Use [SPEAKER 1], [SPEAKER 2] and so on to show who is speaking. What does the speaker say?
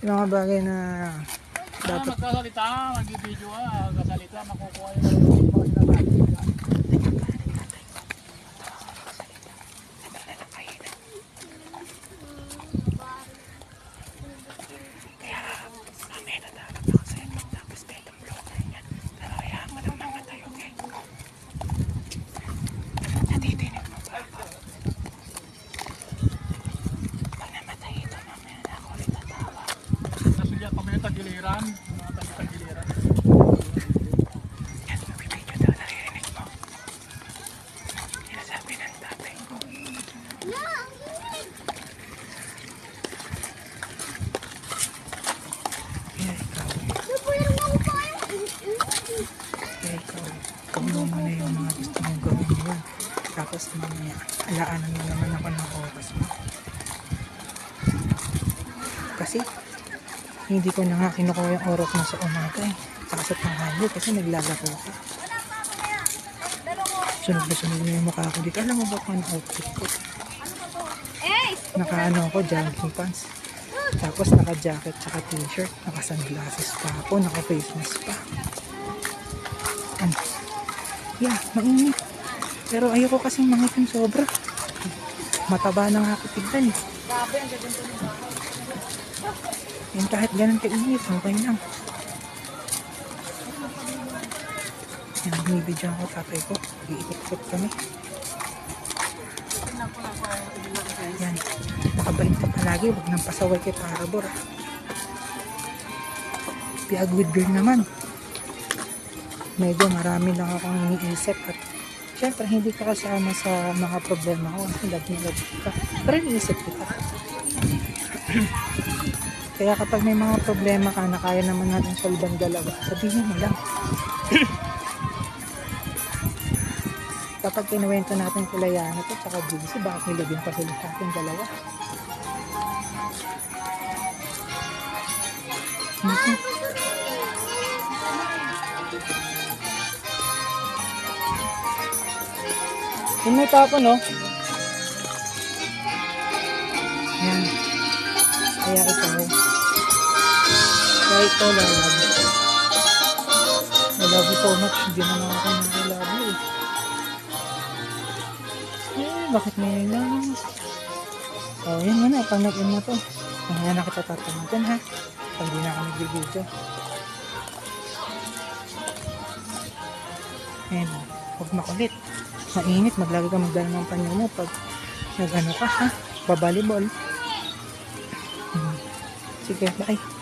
[SPEAKER 1] Yung mga bagay na dapat
[SPEAKER 2] magkasalita, mag-video magkasalita, makukuha yung mga sinasabi. Tagiliran, mga tagiliran.
[SPEAKER 1] yan, mabibidyo daw, naririnig mo. Sinasabi ng tatay ko. Kaya ikaw, gawin mo na yung mga gusto mong gawin mo. Tapos mamaya, alaanan mo naman ako ng oras mo. Kasi, hindi ko na nga kinukuha yung oras mo sa umaga eh. Saka sa tanghali kasi naglalaro ko. Sunog na sunog na yung mukha ko dito. Alam mo ba kung ano outfit ko? Naka-ano ako, jogging pants. Tapos naka-jacket tsaka t-shirt. Naka-sunglasses pa ako, naka-face mask pa. Ano? Yeah, mainit. Pero ayoko kasing mangitim sobra. Mataba na nga ako tignan eh. Yan, kahit ganun kainit, okay lang. Yan, binibidyan ko tatay ko. Iikot-ikot kami. Yan, nakabalik ka palagi. Huwag nang pasaway kay Parabor. Be a good girl naman. Medyo marami lang akong iniisip at syempre hindi ka kasama sa mga problema ko. Lagi ka. Pero iniisip kita. Kaya kapag may mga problema ka na kaya naman natin solban dalawa, sabihin mo lang. Kapag kinuwento natin kila Yana at saka JC, bakit nilagyan pa sila sa ating dalawa? Yung may tapo, no? Ayan. Kaya ikaw. Kaya ikaw, lalab. I love you so much. Hindi na lang ako nag-love you. Bakit ngayon lang? Oh, yan mo na. Pag nag-in mo to. Mamaya na kita tatangatin, ha? Pag di na ako nag-video. Ayan. Huwag makulit. Mainit. Maglagi ka magdala ng panyo mo pag nag-ano ka, ha? Babalibol. Sige, bye.